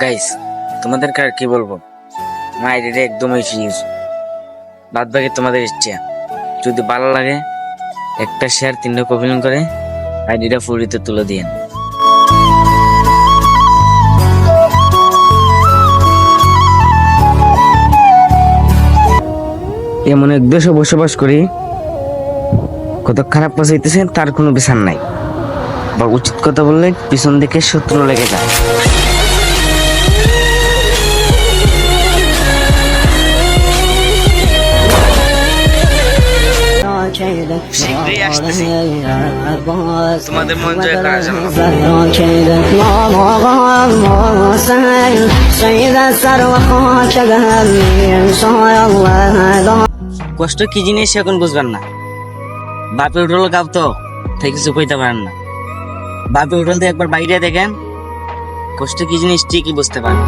Guys, তোমাদেরকে আর কি বলবো, আমার আইডিটা একদমই ফিউজ। বাদ বাকি তোমাদের ইচ্ছা, যদি ভালো লাগে একটা শেয়ার 3টা কপি করে আইডিটা ফুরিতে তুলে দিয়েন। এমন এক দেশে বসবাস করি, কত খারাপ কাজ হইতেছে তার কোনো বিচার নাই, বা উচিত কথা বললে পিছন দিকে শত্রু লেগে যায়। শীঘ্রই আসতেছি, তোমাদের মন জয় করার জন্য। কষ্ট কি জিনিস এখন বুঝবেন না। বাপে উঠল গাব তো তাই কিছু কইতে পারেন না। বাপে উঠল একবার বাইরে দেখেন, কষ্ট কি জিনিস ঠিকই বুঝতে পারেন।